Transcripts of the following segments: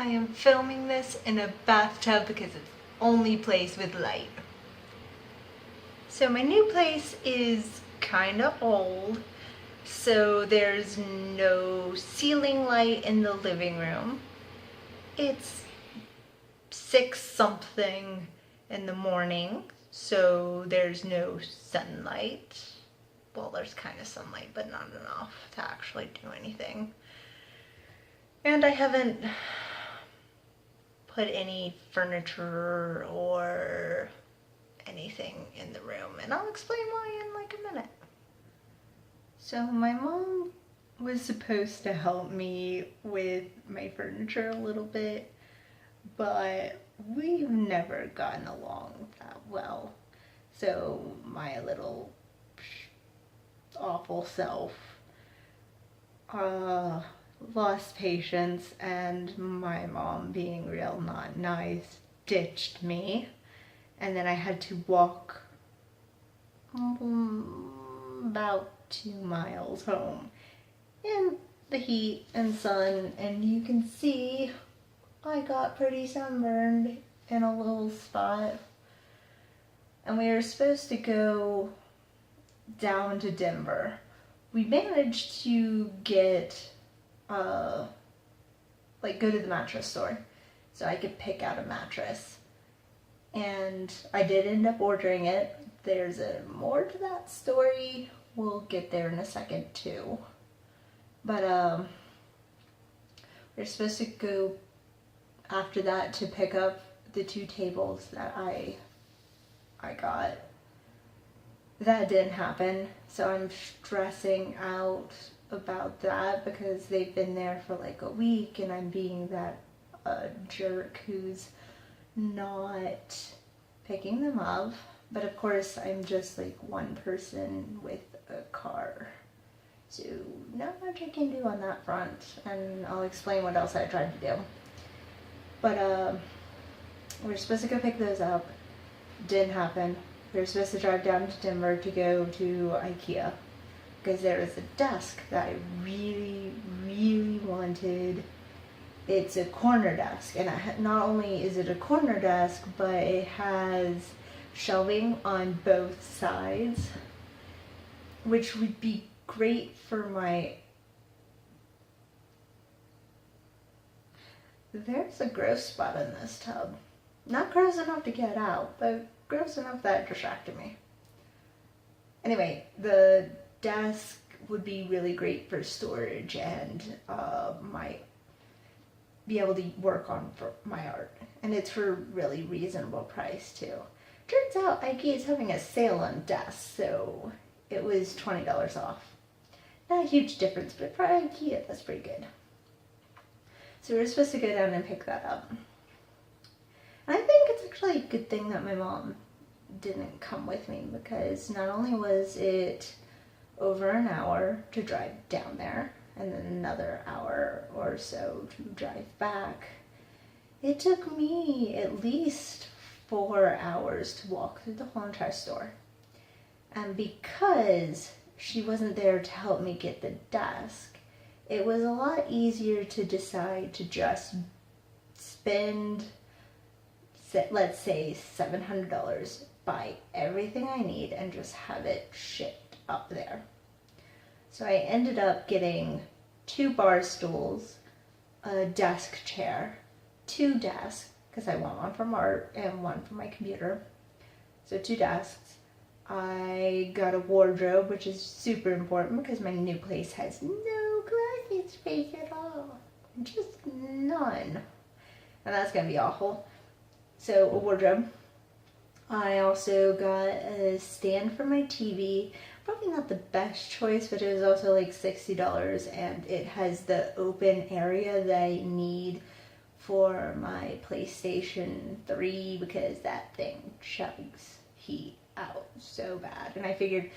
I am filming this in a bathtub because it's the only place with light. So my new place is kind of old, so there's no ceiling light in the living room. It's 6 something in the morning, so there's no sunlight. Well, there's kind of sunlight, but not enough to actually do anything. And I haven't put any furniture or anything in the room, and I'll explain why in like a minute. So my mom was supposed to help me with my furniture a little bit, but we've never gotten along that well. So my little awful self lost patience, and my mom, being real not nice, ditched me, and then I had to walk about 2 miles home in the heat and sun, and you can see I got pretty sunburned in a little spot. And we were supposed to go down to Denver. We managed to get go to the mattress store so I could pick out a mattress, and I did end up ordering it. There's more to that story. We'll get there in a second too. But we're supposed to go after that to pick up the 2 tables that I got. That didn't happen, so I'm stressing out about that because they've been there for like a week and I'm being that jerk who's not picking them up. But of course I'm just like one person with a car, so not much I can do on that front, and I'll explain what else I tried to do. But we're supposed to go pick those up. Didn't happen. We were supposed to drive down to Denver to go to IKEA because there was a desk that I really, really wanted. It's a corner desk, and not only is it a corner desk, but it has shelving on both sides, which would be great for my... There's a gross spot in this tub. Not gross enough to get out, but gross enough that it distracted me. Anyway, the desk would be really great for storage and might be able to work on for my art. And it's for a really reasonable price too. Turns out IKEA is having a sale on desks, so it was $20 off. Not a huge difference, but for IKEA, that's pretty good. So we were supposed to go down and pick that up. And I think it's actually a good thing that my mom didn't come with me, because not only was it over an hour to drive down there and then another hour or so to drive back, it took me at least 4 hours to walk through the whole entire store. And because she wasn't there to help me get the desk, it was a lot easier to decide to just spend, let's say, $700, buy everything I need, and just have it shipped up there. So I ended up getting 2 bar stools, a desk chair, 2 desks, because I want one from art and one for my computer. So 2 desks. I got a wardrobe, which is super important because my new place has no closet space at all. Just none. And that's going to be awful. So a wardrobe. I also got a stand for my TV. Probably not the best choice, but it was also like $60, and it has the open area that I need for my PlayStation 3 because that thing chugs heat out so bad. And I figured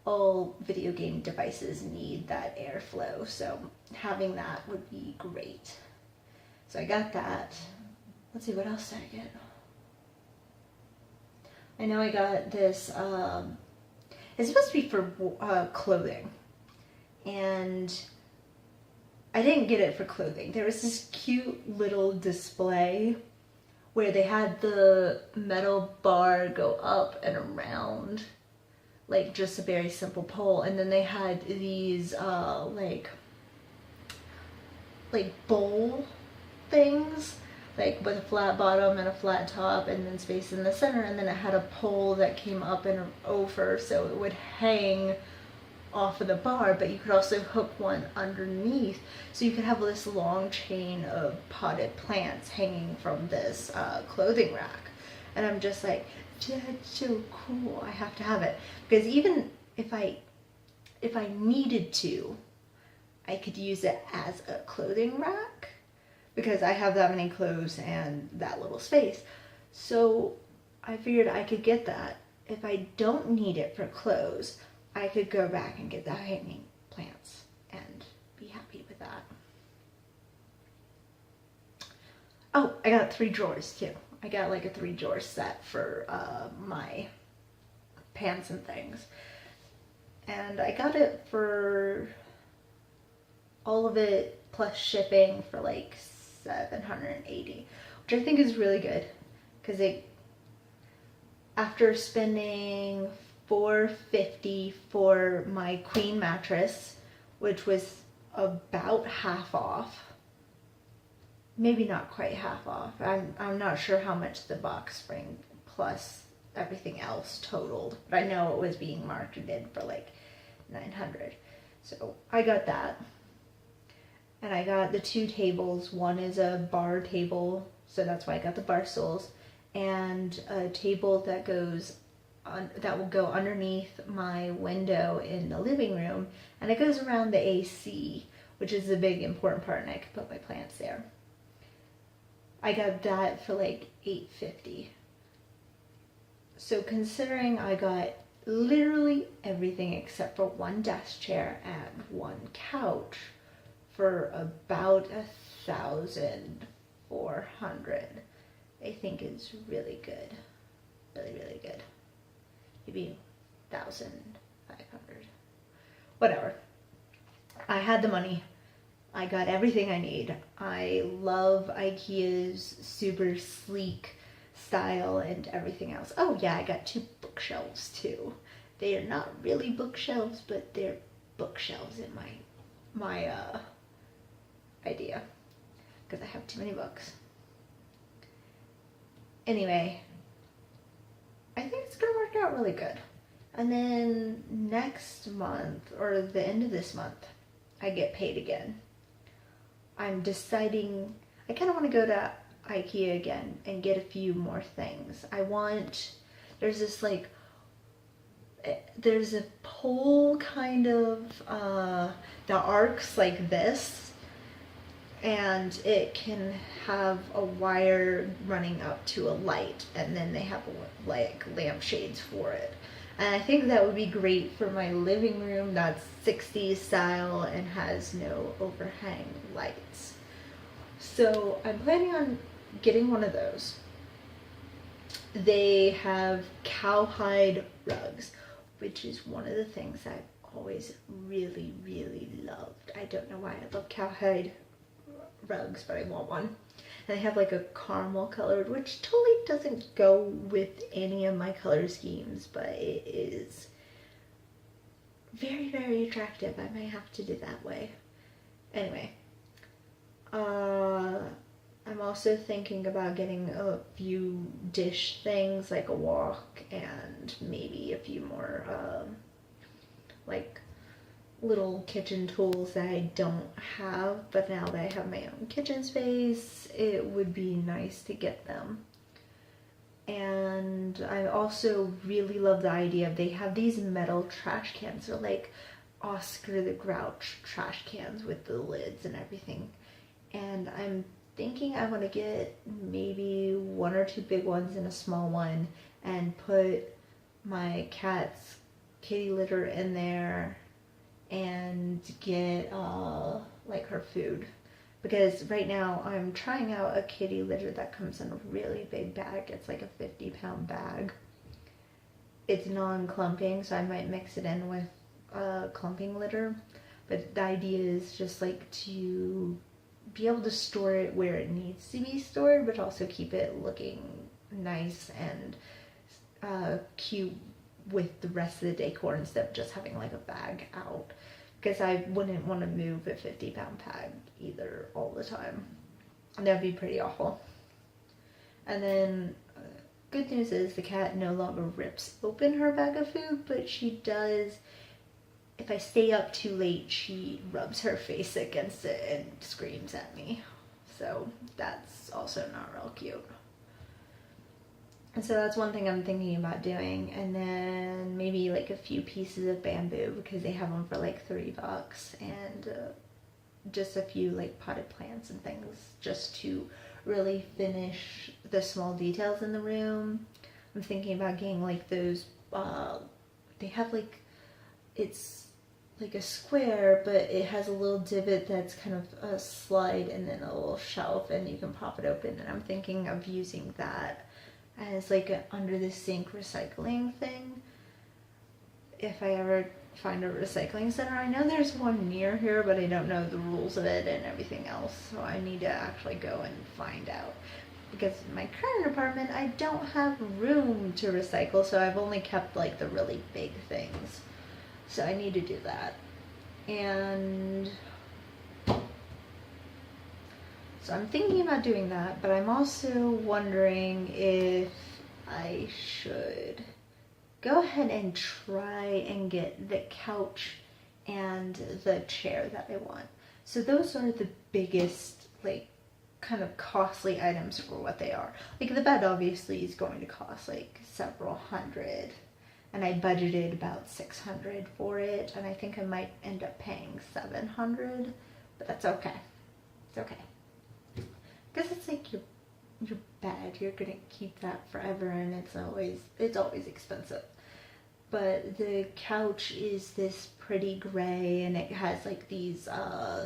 all video game devices need that airflow, so having that would be great. So I got that. Let's see, what else did I get? I know I got this, it's supposed to be for clothing, and I didn't get it for clothing. There was this cute little display where they had the metal bar go up and around, like just a very simple pole, and then they had these like bowl things, like with a flat bottom and a flat top and then space in the center, and then it had a pole that came up and over so it would hang off of the bar, but you could also hook one underneath so you could have this long chain of potted plants hanging from this clothing rack. And I'm just like, that's so cool, I have to have it. Because even if I needed to, I could use it as a clothing rack because I have that many clothes and that little space. So I figured I could get that. If I don't need it for clothes, I could go back and get the hanging plants and be happy with that. Oh, I got 3 drawers too. I got like a 3-drawer set for my pants and things. And I got it for all of it plus shipping for like $780, which I think is really good because after spending $450 for my queen mattress, which was about half off, maybe not quite half off. I'm not sure how much the box spring plus everything else totaled, but I know it was being marketed for like $900. So I got that. And I got the 2 tables. One is a bar table, so that's why I got the bar stools, and a table that will go underneath my window in the living room, and it goes around the AC, which is a big important part, and I could put my plants there. I got that for like $850. So considering I got literally everything except for 1 desk chair and 1 couch for about $1,400, I think is really good. Really, really good. Maybe 1,500. Whatever. I had the money. I got everything I need. I love IKEA's super sleek style and everything else. Oh yeah, I got 2 bookshelves too. They are not really bookshelves, but they're bookshelves in my idea because I have too many books. Anyway, I think it's gonna work out really good. And then next month, or the end of this month, I get paid again. I'm deciding, I kind of want to go to IKEA again and get a few more things. There's this like, there's a pole kind of, that arcs like this, and it can have a wire running up to a light, and then they have like lampshades for it. And I think that would be great for my living room that's 60s style and has no overhang lights. So I'm planning on getting one of those. They have cowhide rugs, which is one of the things I've always really, really loved. I don't know why I love cowhide rugs, but I want one. And they have like a caramel colored, which totally doesn't go with any of my color schemes, but it is very, very attractive. I may have to do that way. Anyway, I'm also thinking about getting a few dish things, like a wok and maybe a few more like little kitchen tools that I don't have, but now that I have my own kitchen space, it would be nice to get them. And I also really love the idea of, they have these metal trash cans. They're like Oscar the Grouch trash cans with the lids and everything. And I'm thinking I want to get maybe 1 or 2 big ones and a small one, and put my cat's kitty litter in there and get like her food, because right now I'm trying out a kitty litter that comes in a really big bag. It's like a 50-pound bag. It's non-clumping, so I might mix it in with clumping litter, But the idea is just like to be able to store it where it needs to be stored, but also keep it looking nice and cute with the rest of the decor instead of just having like a bag out. Because I wouldn't want to move a 50-pound bag either all the time. That'd be pretty awful. And then good news is the cat no longer rips open her bag of food, but she does, if I stay up too late, she rubs her face against it and screams at me. So that's also not real cute. And so that's one thing I'm thinking about doing. And then maybe like a few pieces of bamboo, because they have them for like $3, and just a few like potted plants and things, just to really finish the small details in the room. I'm thinking about getting like those, they have like, it's like a square, but it has a little divot that's kind of a slide and then a little shelf, and you can pop it open. And I'm thinking of using that as like an under the sink recycling thing if I ever find a recycling center. I know there's one near here, but I don't know the rules of it and everything else, so I need to actually go and find out. Because in my current apartment, I don't have room to recycle, so I've only kept like the really big things. So I need to do that. And so I'm thinking about doing that, but I'm also wondering if I should go ahead and try and get the couch and the chair that I want. So those are the biggest, like, kind of costly items for what they are. Like the bed obviously is going to cost like several hundred, and I budgeted about $600 for it, and I think I might end up paying $700, but that's okay. It's okay. Because it's like your bed, you're gonna keep that forever, and it's always expensive. But the couch is this pretty gray, and it has like these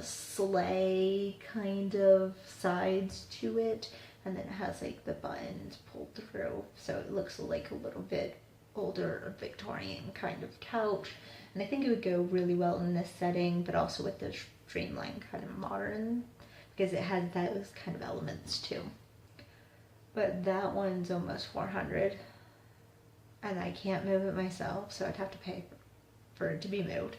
sleigh kind of sides to it, and then it has like the buttons pulled through, so it looks like a little bit older Victorian kind of couch. And I think it would go really well in this setting, but also with the streamlined kind of modern, because it has those kind of elements too. But that one's almost $400, and I can't move it myself, so I'd have to pay for it to be moved.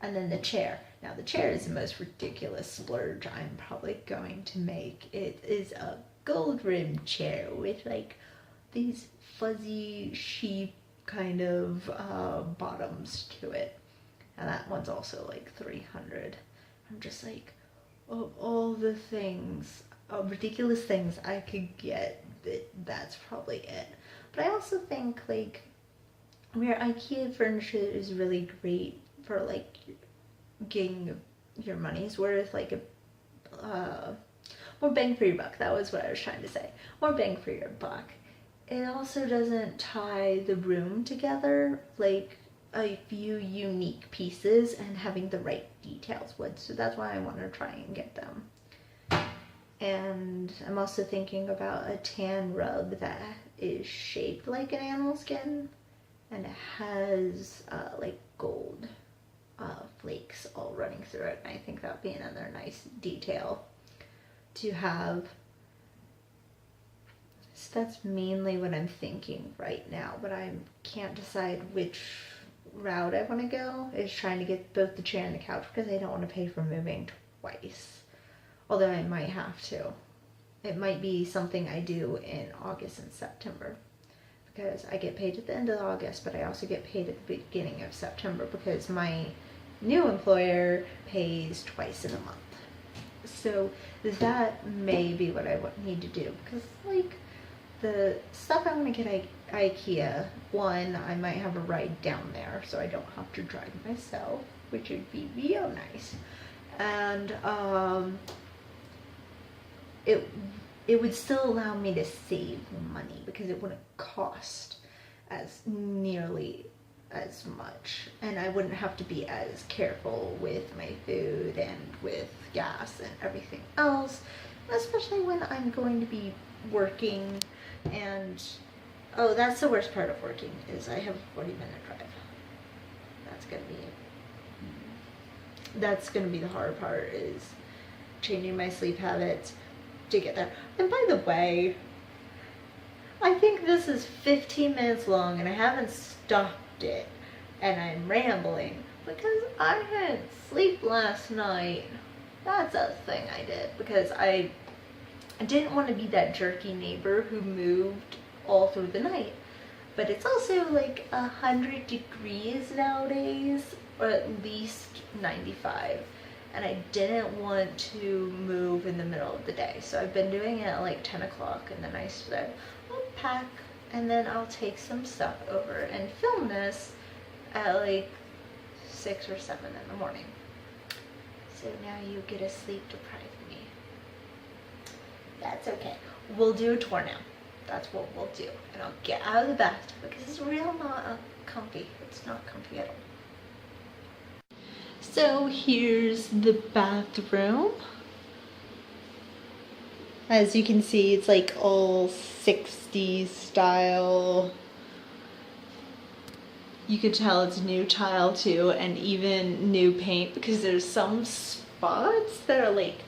And then the chair. Now the chair is the most ridiculous splurge I'm probably going to make. It is a gold rimmed chair with like these fuzzy sheep kind of bottoms to it. And that one's also like $300. I'm just like, of all the things, ridiculous things I could get, that's probably it. But I also think like where IKEA furniture is really great for like getting your money's worth, like more bang for your buck. That was what I was trying to say. More bang for your buck. It also doesn't tie the room together like a few unique pieces and having the right details would. So that's why I want to try and get them. And I'm also thinking about a tan rug that is shaped like an animal skin, and it has like gold flakes all running through it. And I think that would be another nice detail to have. So that's mainly what I'm thinking right now, but I can't decide which route I want to go, is trying to get both the chair and the couch, because I don't want to pay for moving twice. Although I might have to. It might be something I do in August and September, because I get paid at the end of August, but I also get paid at the beginning of September, because my new employer pays twice in a month. So that may be what I need to do, because like the stuff I want to get at IKEA, one, I might have a ride down there, so I don't have to drive myself, which would be real nice. And it would still allow me to save money, because it wouldn't cost as nearly as much, and I wouldn't have to be as careful with my food and with gas and everything else, especially when I'm going to be working. And oh, that's the worst part of working, is I have a 40-minute drive. That's gonna be that's gonna be the hard part, is changing my sleep habits to get there. And by the way, I think this is 15 minutes long and I haven't stopped it, and I'm rambling because I didn't sleep last night. That's a thing I did because I didn't want to be that jerky neighbor who moved all through the night. But it's also like 100 degrees nowadays, or at least 95. And I didn't want to move in the middle of the day. So I've been doing it at like 10 o'clock, and then I said, I'll pack and then I'll take some stuff over and film this at like 6 or 7 in the morning. So now you get a sleep deprived me. That's okay. We'll do a tour now. That's what we'll do. And I'll get out of the bathtub because it's real not comfy. It's not comfy at all. So here's the bathroom. As you can see, it's like all 60s style. You could tell it's new tile too, and even new paint, because there's some spots that are like,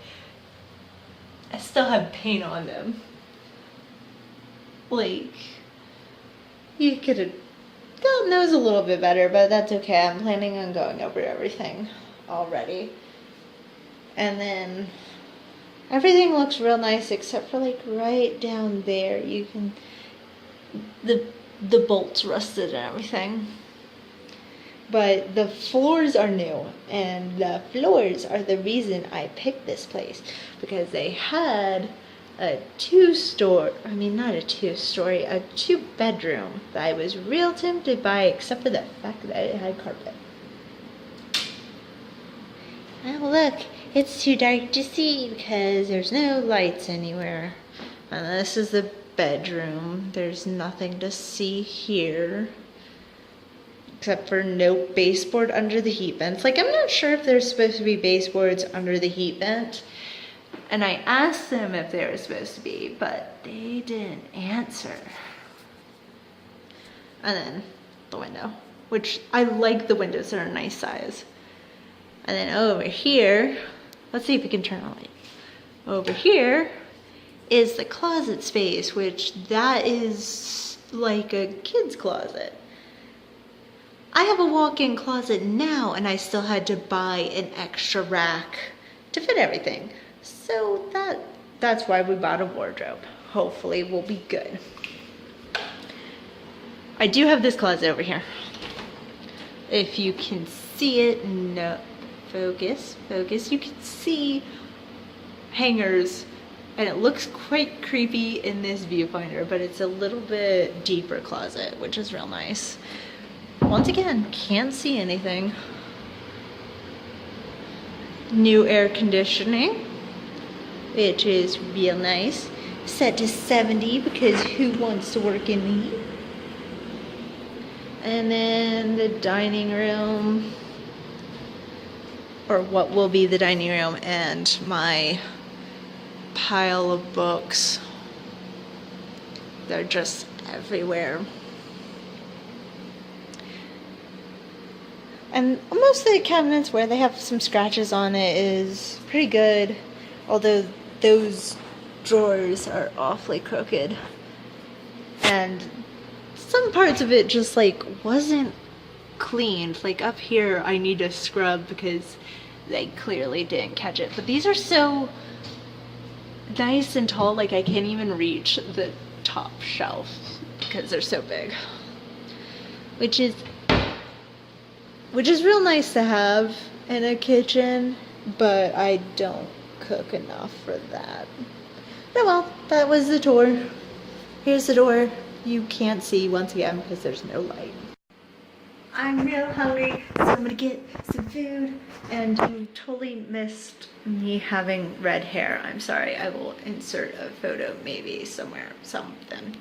I still have paint on them. Like, you could have gotten those a little bit better, but that's okay. I'm planning on going over everything already. And then everything looks real nice except for like right down there. You can, the bolts rusted and everything. But the floors are new, and the floors are the reason I picked this place, because they had a a 2-bedroom that I was real tempted by, except for the fact that it had carpet. Oh look, it's too dark to see because there's no lights anywhere. And this is the bedroom. There's nothing to see here, except for no baseboard under the heat vents. Like, I'm not sure if there's supposed to be baseboards under the heat vent. And I asked them if they were supposed to be, but they didn't answer. And then the window, which I like the windows, they're a nice size. And then over here, let's see if we can turn on the light. Over here is the closet space, which that is like a kid's closet. I have a walk-in closet now, and I still had to buy an extra rack to fit everything. So that's why we bought a wardrobe. Hopefully we'll be good. I do have this closet over here. If you can see it, no, focus, you can see hangers, and it looks quite creepy in this viewfinder, but it's a little bit deeper closet, which is real nice. Once again, can't see anything. New air conditioning, which is real nice. Set to 70 because who wants to work in the heat? And then the dining room, or what will be the dining room, and my pile of books. They're just everywhere. And most of the cabinets where they have some scratches on it is pretty good, although those drawers are awfully crooked. And some parts of it just like wasn't cleaned. Like up here I need to scrub because they clearly didn't catch it. But these are so nice and tall, like I can't even reach the top shelf because they're so big. Which is real nice to have in a kitchen, but I don't cook enough for that. Oh well, that was the tour. Here's the door. You can't see once again because there's no light. I'm real hungry, so I'm gonna get some food. And you totally missed me having red hair. I'm sorry. I will insert a photo maybe somewhere, something.